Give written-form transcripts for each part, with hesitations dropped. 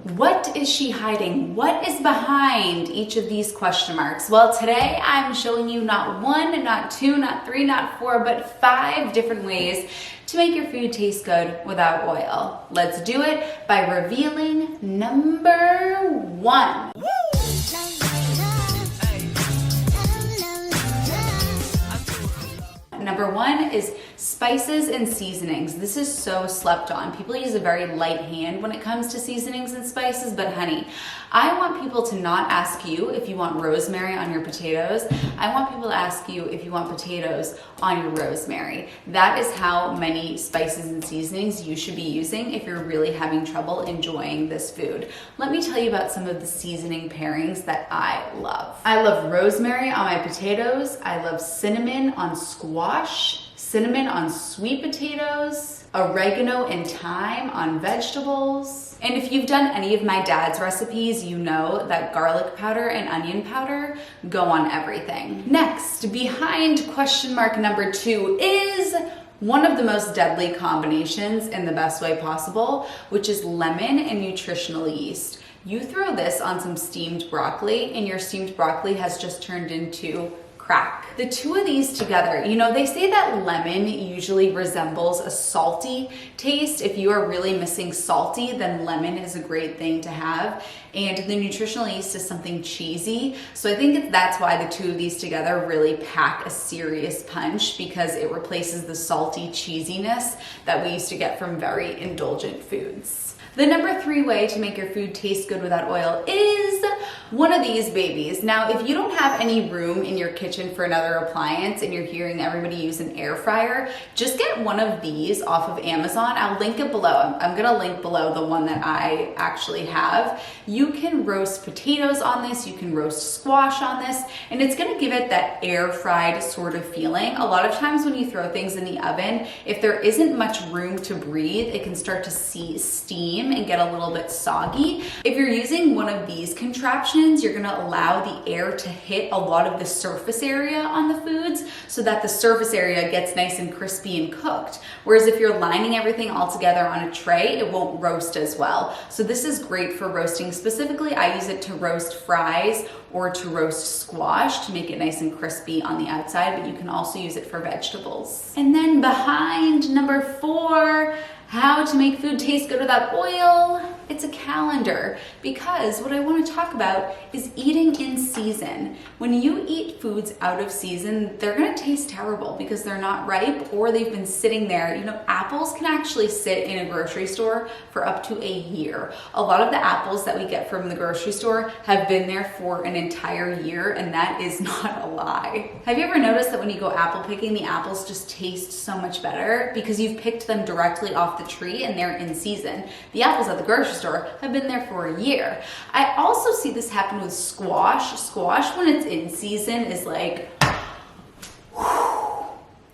What is she hiding? What is behind each of these question marks? Well, today I'm showing you not one, not two, not three, not four, but 5 different ways to make your food taste good without oil. Let's do it by revealing number 1. Number 1 is spices and seasonings. This is so slept on. People use a very light hand when it comes to seasonings and spices, but honey, I want people to not ask you if you want rosemary on your potatoes. I want people to ask you if you want potatoes on your rosemary. That is how many spices and seasonings you should be using if you're really having trouble enjoying this food. Let me tell you about some of the seasoning pairings that I love. I love rosemary on my potatoes. I love cinnamon on squash, cinnamon on sweet potatoes, oregano and thyme on vegetables. And if you've done any of my dad's recipes, you know that garlic powder and onion powder go on everything. Next, behind question mark number 2 is one of the most deadly combinations in the best way possible, which is lemon and nutritional yeast. You throw this on some steamed broccoli and your steamed broccoli has just turned into crack. The two of these together, you know, they say that lemon usually resembles a salty taste. If you are really missing salty, then lemon is a great thing to have. And the nutritional yeast is something cheesy. So I think that's why the two of these together really pack a serious punch, because it replaces the salty cheesiness that we used to get from very indulgent foods. The number 3 way to make your food taste good without oil is one of these babies. Now, if you don't have any room in your kitchen for another appliance and you're hearing everybody use an air fryer, just get one of these off of Amazon. I'll link it below. I'm gonna link below the one that I actually have. You can roast potatoes on this, you can roast squash on this, and it's gonna give it that air fried sort of feeling. A lot of times when you throw things in the oven, if there isn't much room to breathe, it can start to see steam and get a little bit soggy. If you're using one of these contraptions, you're gonna allow the air to hit a lot of the surface area on the foods so that the surface area gets nice and crispy and cooked. Whereas if you're lining everything all together on a tray, it won't roast as well. So this is great for roasting. Specifically, I use it to roast fries or to roast squash to make it nice and crispy on the outside, but you can also use it for vegetables. And then behind number 4, how to make food taste good without oil, it's a calendar, because what I want to talk about is eating in season. When you eat foods out of season, they're going to taste terrible because they're not ripe or they've been sitting there. You know, apples can actually sit in a grocery store for up to a year. A lot of the apples that we get from the grocery store have been there for an entire year, and that is not a lie. Have you ever noticed that when you go apple picking, the apples just taste so much better because you've picked them directly off the tree and they're in season? The apples at the grocery store have been there for a year. I also see this happen with squash. Squash, when it's in season, is like,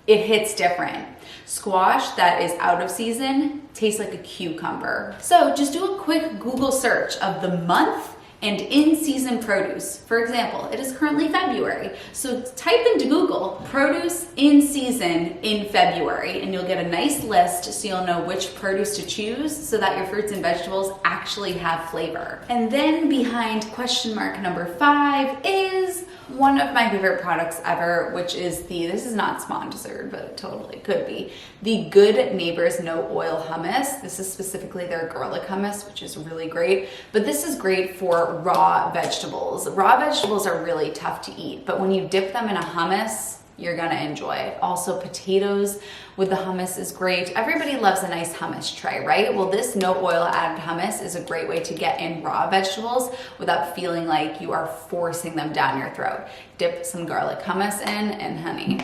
it hits different. Squash that is out of season tastes like a cucumber. So just do a quick Google search of the month and in-season produce. For example, it is currently February. So type into Google, produce in season in February, and you'll get a nice list so you'll know which produce to choose so that your fruits and vegetables actually have flavor. And then behind question mark number 5 is one of my favorite products ever, which is this is not sponsored, but it totally could be, the Good Neighbors No Oil Hummus. This is specifically their garlic hummus, which is really great, but this is great for raw vegetables. Raw vegetables are really tough to eat, but when you dip them in a hummus, you're gonna enjoy it. Also, potatoes with the hummus is great. Everybody loves a nice hummus tray, right? Well, this no oil added hummus is a great way to get in raw vegetables without feeling like you are forcing them down your throat. Dip some garlic hummus in and honey,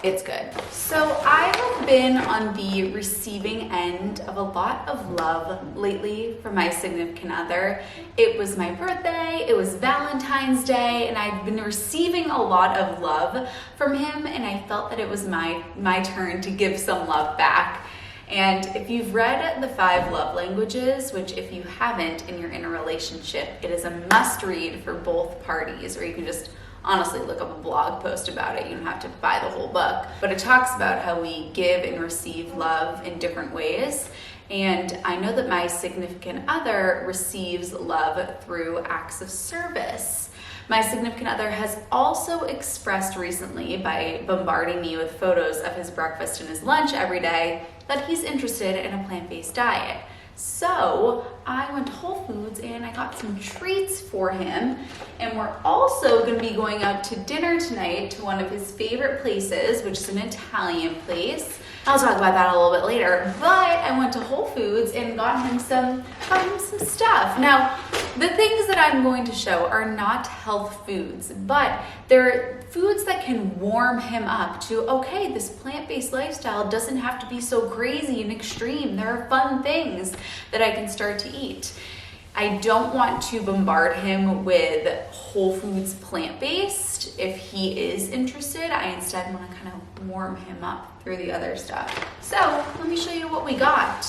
it's good. So I have been on the receiving end of a lot of love lately from my significant other. It was my birthday, it was Valentine's Day, and I've been receiving a lot of love from him, and I felt that it was my turn to give some love back. And if you've read the 5 love languages, which if you haven't and you're in a relationship, it is a must read for both parties, or you can just honestly look up a blog post about it. You don't have to buy the whole book, but it talks about how we give and receive love in different ways. And I know that my significant other receives love through acts of service. My significant other has also expressed recently by bombarding me with photos of his breakfast and his lunch every day that he's interested in a plant-based diet. So I went to Whole Foods and I got some treats for him. And we're also going to be going out to dinner tonight to one of his favorite places, which is an Italian place. I'll talk about that a little bit later. But I went to Whole Foods and got him some stuff. Now, the things that I'm going to show are not health foods, but they're foods that can warm him up to, okay, this plant-based lifestyle doesn't have to be so crazy and extreme. There are fun things that I can start to eat. I don't want to bombard him with Whole Foods plant-based. If he is interested, I instead want to kind of warm him up through the other stuff. So let me show you what we got.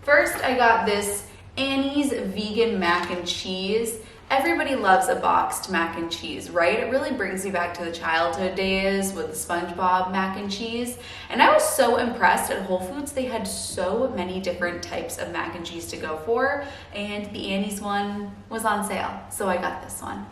First, I got this Annie's vegan mac and cheese. Everybody loves a boxed mac and cheese, right? It really brings you back to the childhood days with the SpongeBob mac and cheese. And I was so impressed at Whole Foods. They had so many different types of mac and cheese to go for, and the Annie's one was on sale, so I got this one.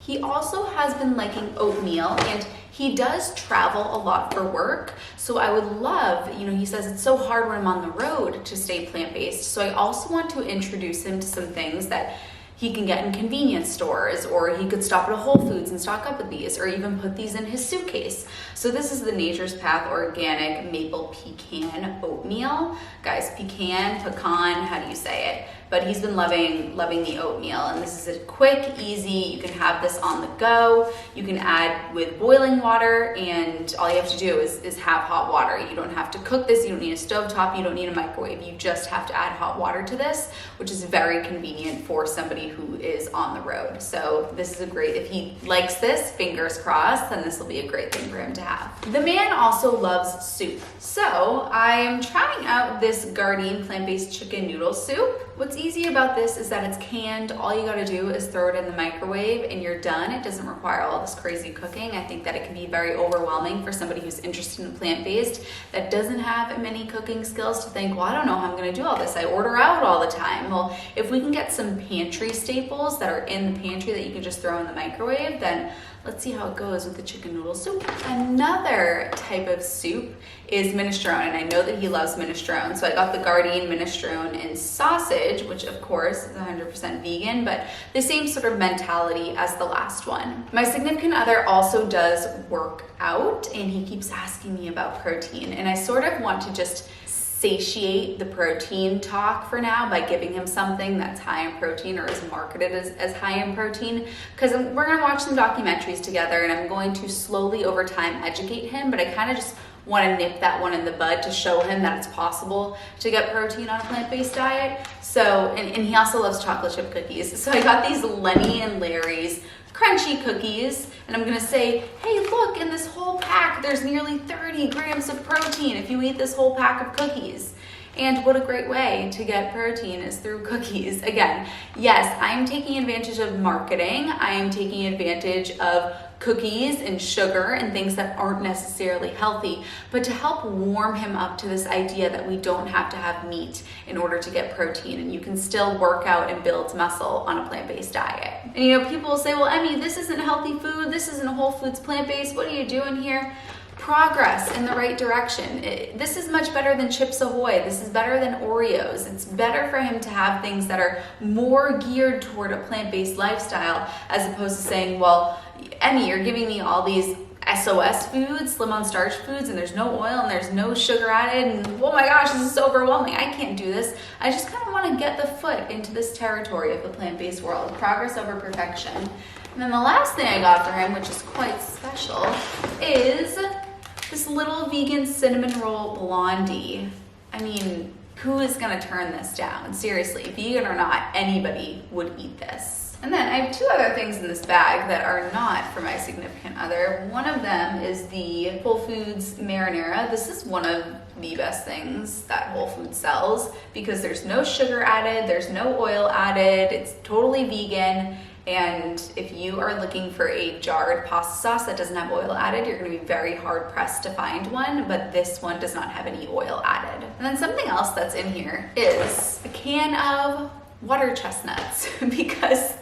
He also has been liking oatmeal, and he does travel a lot for work. So I would love, he says it's so hard when I'm on the road to stay plant-based. So I also want to introduce him to some things that he can get in convenience stores, or he could stop at a Whole Foods and stock up with these, or even put these in his suitcase. So this is the Nature's Path Organic Maple Pecan Oatmeal. Guys, pecan, how do you say it? But he's been loving the oatmeal, and this is a quick, easy, you can have this on the go. You can add with boiling water, and all you have to do is have hot water. You don't have to cook this, you don't need a stovetop, you don't need a microwave. You just have to add hot water to this, which is very convenient for somebody who is on the road. So this is if he likes this, fingers crossed, then this will be a great thing for him to have. The man also loves soup. So I am trying out this Gardein plant-based chicken noodle soup. What's easy about this is that it's canned. All you gotta do is throw it in the microwave and you're done. It doesn't require all this crazy cooking. I think that it can be very overwhelming for somebody who's interested in plant-based that doesn't have many cooking skills to think, well, I don't know how I'm gonna do all this. I order out all the time. Well, if we can get some pantry staples that are in the pantry that you can just throw in the microwave, then let's see how it goes with the chicken noodle soup. Another type of soup is minestrone, and I know that he loves minestrone, so I got the Gardein minestrone and sausage, which of course is 100% vegan, but the same sort of mentality as the last one. My significant other also does work out, and he keeps asking me about protein, and I sort of want to just satiate the protein talk for now by giving him something that's high in protein or is marketed as high in protein, because we're going to watch some documentaries together and I'm going to slowly over time educate him, but I kind of just want to nip that one in the bud to show him that it's possible to get protein on a plant-based diet. So, and he also loves chocolate chip cookies. So I got these Lenny and Larry's crunchy cookies, and I'm gonna say, hey, look, in this whole pack, there's nearly 30 grams of protein if you eat this whole pack of cookies. And what a great way to get protein is through cookies. Again, yes, I'm taking advantage of marketing. I am taking advantage of cookies and sugar and things that aren't necessarily healthy, but to help warm him up to this idea that we don't have to have meat in order to get protein, and you can still work out and build muscle on a plant-based diet. And people will say, well, Emmie, this isn't healthy food, this isn't Whole Foods plant-based, what are you doing here? Progress in the right direction. This is much better than Chips Ahoy. This is better than Oreos. It's better for him to have things that are more geared toward a plant-based lifestyle, as opposed to saying, well, Emmie, you're giving me all these SOS foods, slim on starch foods, and there's no oil and there's no sugar added, and oh my gosh, this is so overwhelming. I can't do this. I just kind of want to get the foot into this territory of the plant-based world. Progress over perfection. And then the last thing I got for him, which is quite special, is this little vegan cinnamon roll blondie. I mean, who is gonna turn this down? Seriously, vegan or not, anybody would eat this. And then I have two other things in this bag that are not for my significant other. One of them is the Whole Foods marinara. This is one of the best things that Whole Foods sells because there's no sugar added, there's no oil added, it's totally vegan, And if you are looking for a jarred pasta sauce that doesn't have oil added, you're gonna be very hard pressed to find one, but this one does not have any oil added. And then something else that's in here is a can of water chestnuts because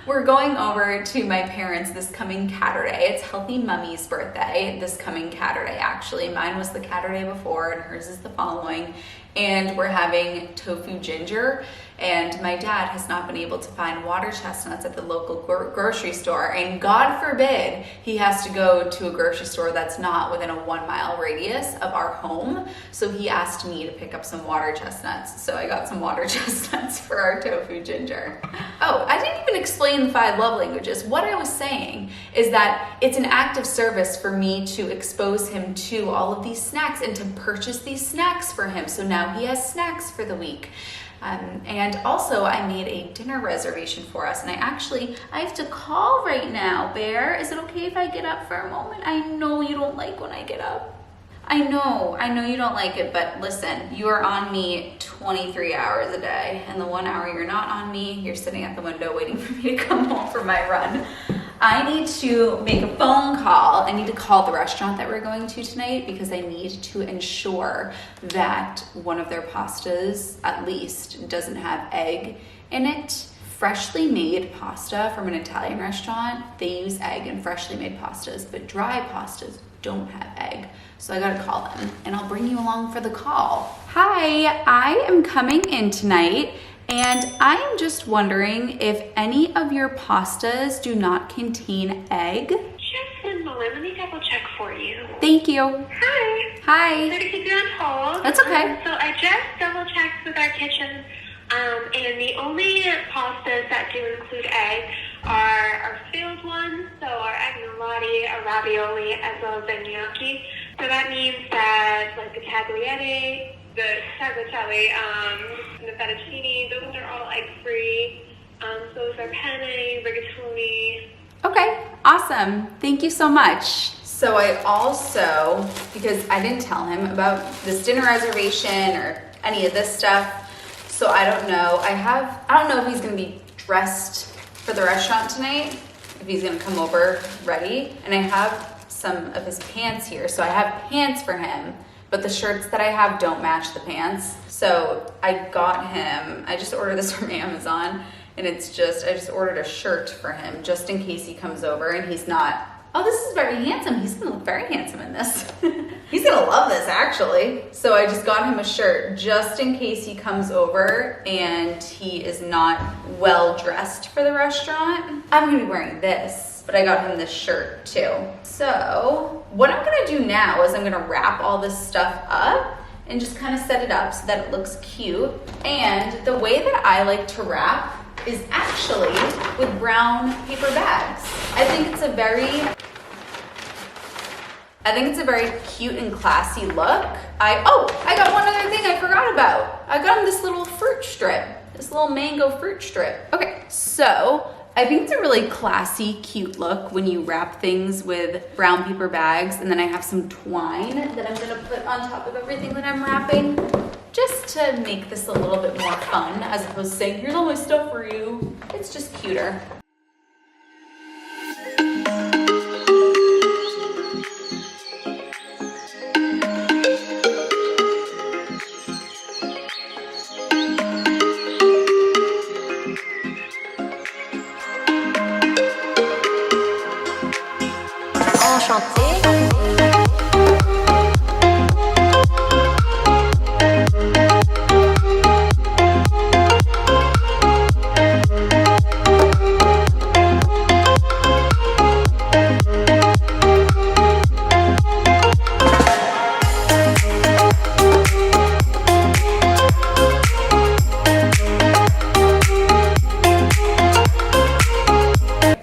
we're going over to my parents this coming Saturday. It's Healthy Mummy's birthday this coming Saturday, actually. Mine was the Saturday before and hers is the following. And we're having tofu ginger. And my dad has not been able to find water chestnuts at the local grocery store. And God forbid he has to go to a grocery store that's not within a 1 mile radius of our home. So he asked me to pick up some water chestnuts. So I got some water chestnuts for our tofu ginger. Oh, I didn't even explain the 5 love languages. What I was saying is that it's an act of service for me to expose him to all of these snacks and to purchase these snacks for him. So now he has snacks for the week. And also I made a dinner reservation for us, and I have to call right now. Bear, is it okay if I get up for a moment? I know you don't like when I get up. I know you don't like it, but listen, you are on me 23 hours a day, and the 1 hour you're not on me, you're sitting at the window waiting for me to come home for my run. I need to make a phone call. I need to call the restaurant that we're going to tonight because I need to ensure that one of their pastas at least doesn't have egg in it. Freshly made pasta from an Italian restaurant, they use egg in freshly made pastas, but dry pastas don't have egg. So I gotta call them and I'll bring you along for the call. Hi, I am coming in tonight and I am just wondering if any of your pastas do not contain egg. Just 1 moment, let me double check for you. Thank you. Hi. Hi. Sorry to keep you on hold. That's okay. So I just double checked with our kitchen, and the only pastas that do include egg are our filled ones, so our agnolotti, our ravioli, as well as the gnocchi. So that means that like the tagliatelle, the tagliatelle, and the fettuccine, those are all egg-free. So those are penne, rigatoni. Okay, awesome. Thank you so much. So I also, because I didn't tell him about this dinner reservation or any of this stuff, so I don't know. I don't know if he's gonna be dressed for the restaurant tonight, if he's gonna come over ready. And I have some of his pants here. So I have pants for him, but the shirts that I have don't match the pants. So I got him, I just ordered this from Amazon, and I just ordered a shirt for him just in case he comes over and he's not, oh, this is very handsome. He's gonna look very handsome in this. He's gonna love this actually. So I just got him a shirt just in case he comes over and he is not well dressed for the restaurant. I'm gonna be wearing this, but I got him this shirt too. So what I'm gonna do now is I'm gonna wrap all this stuff up and just kind of set it up so that it looks cute. And the way that I like to wrap is actually with brown paper bags. I think it's a very cute and classy look. I got one other thing I forgot about. I got him this little fruit strip, this little mango fruit strip. Okay, so I think it's a really classy, cute look when you wrap things with brown paper bags, and then I have some twine that I'm gonna put on top of everything that I'm wrapping, just to make this a little bit more fun, as opposed to saying, here's all my stuff for you. It's just cuter.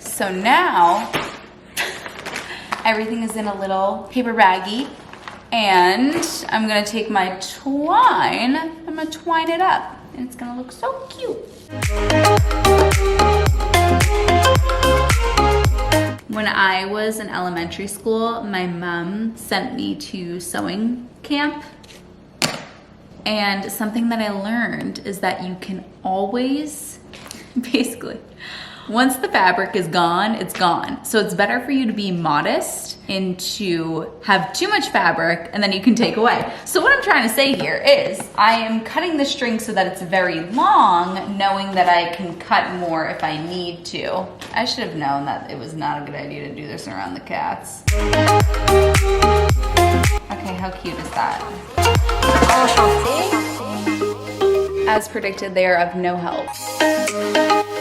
So now everything is in a little paper baggie, and I'm gonna take my twine, I'm gonna twine it up, and it's gonna look so cute. When I was in elementary school, my mom sent me to sewing camp. And something that I learned is that you can always, basically, Once the fabric is gone, it's gone. So it's better for you to be modest and to have too much fabric and then you can take away. So what I'm trying to say here is I am cutting the string so that it's very long, knowing that I can cut more if I need to. I should have known that it was not a good idea to do this around the cats. Okay, how cute is that? As predicted, they are of no help.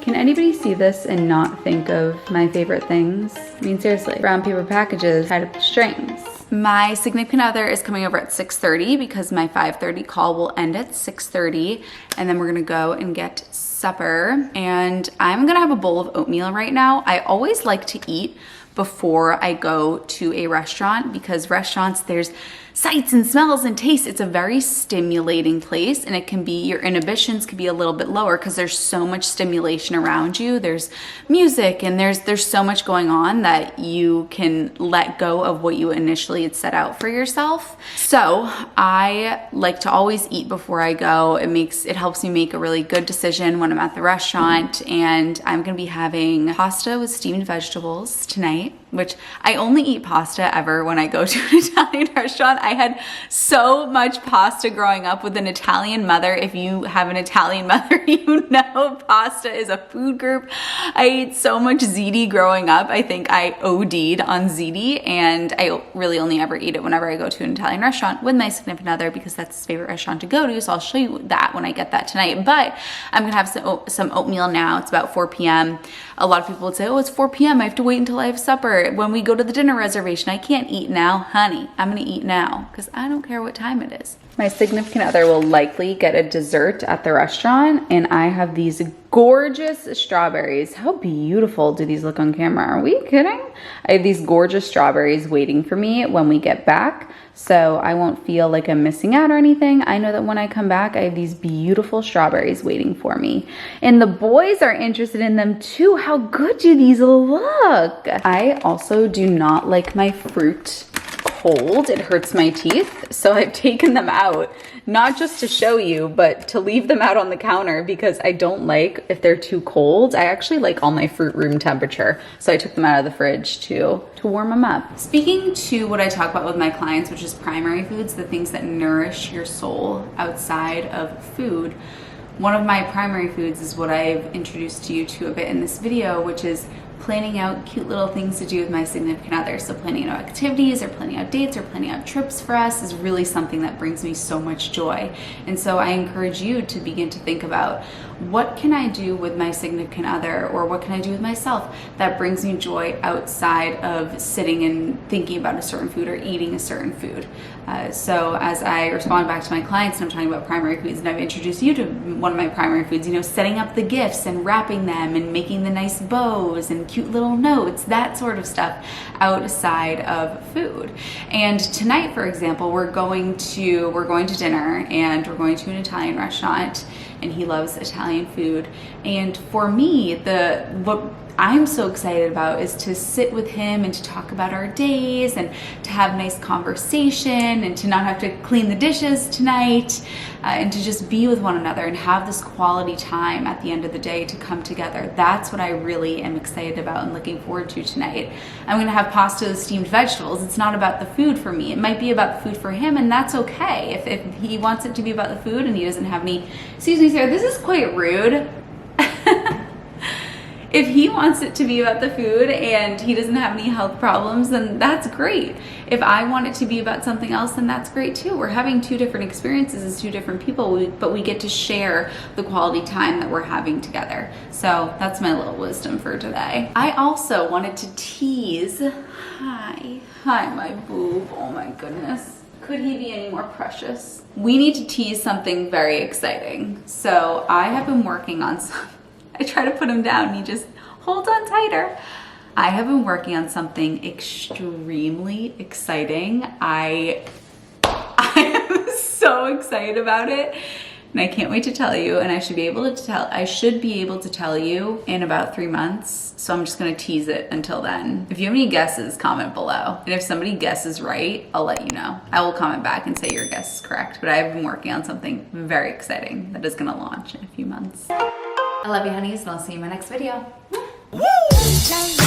Can anybody see this and not think of my favorite things? I mean, seriously, brown paper packages tied up with strings. My significant other is coming over at 6:30 because my 5:30 call will end at 6:30, and then we're gonna go and get supper. And I'm gonna have a bowl of oatmeal right now. I always like to eat before I go to a restaurant because restaurants, there's sights and smells and tastes. It's a very stimulating place, and it can be, your inhibitions could be a little bit lower because there's so much stimulation around you. There's music and there's so much going on that you can let go of what you initially had set out for yourself. So I like to always eat before I go. It helps me make a really good decision when I'm at the restaurant, and I'm gonna be having pasta with steamed vegetables tonight, which I only eat pasta ever when I go to an Italian restaurant. I had so much pasta growing up with an Italian mother. If you have an Italian mother, you know pasta is a food group. I ate so much ziti growing up. I think I OD'd on ziti, and I really only ever eat it whenever I go to an Italian restaurant with my significant other because that's his favorite restaurant to go to. So I'll show you that when I get that tonight. But I'm gonna have some oatmeal now. It's about 4 p.m. A lot of people would say, oh, it's 4 p.m. I have to wait until I have supper. When we go to the dinner reservation, I can't eat now. Honey, I'm gonna eat now because I don't care what time it is. My significant other will likely get a dessert at the restaurant, and I have these gorgeous strawberries. How beautiful do these look on camera? Are we kidding? I have these gorgeous strawberries waiting for me when we get back, so I won't feel like I'm missing out or anything. I know that when I come back, I have these beautiful strawberries waiting for me. And the boys are interested in them too. How good do these look? I also do not like my fruit cold. It hurts my teeth, so I've taken them out, not just to show you, but to leave them out on the counter because I don't like if they're too cold. I actually like all my fruit room temperature, so I took them out of the fridge to warm them up. Speaking to what I talk about with my clients, which is primary foods, the things that nourish your soul outside of food, one of my primary foods is what I've introduced you to a bit in this video, which is planning out cute little things to do with my significant other. So planning out activities or planning out dates or planning out trips for us is really something that brings me so much joy. And so I encourage you to begin to think about, what can I do with my significant other, or what can I do with myself that brings me joy outside of sitting and thinking about a certain food or eating a certain food. So as I respond back to my clients and I'm talking about primary foods, and I've introduced you to one of my primary foods, you know, setting up the gifts and wrapping them and making the nice bows and cute little notes, that sort of stuff outside of food. And tonight, for example, we're going to dinner, and we're going to an Italian restaurant, and he loves Italian food. And for me, what I'm so excited about is to sit with him and to talk about our days and to have nice conversation and to not have to clean the dishes tonight, and to just be with one another and have this quality time at the end of the day to come together. That's what I really am excited about and looking forward to tonight. I'm gonna have pasta with steamed vegetables. It's not about the food for me. It might be about the food for him, and that's okay. If he wants it to be about the food and he doesn't have any, excuse me sir, this is quite rude. If he wants it to be about the food and he doesn't have any health problems, then that's great. If I want it to be about something else, then that's great too. We're having two different experiences as two different people, but we get to share the quality time that we're having together. So that's my little wisdom for today. I also wanted to tease, hi my boob, oh my goodness. Could he be any more precious? We need to tease something very exciting. So I have been working on I try to put him down and he just holds on tighter. I have been working on something extremely exciting. I am so excited about it, and I can't wait to tell you, and I should be able to tell you in about 3 months. So I'm just gonna tease it until then. If you have any guesses, comment below. And if somebody guesses right, I'll let you know. I will comment back and say your guess is correct, but I've been working on something very exciting that is gonna launch in a few months. I love you, honeys, and I'll see you in my next video. Woo!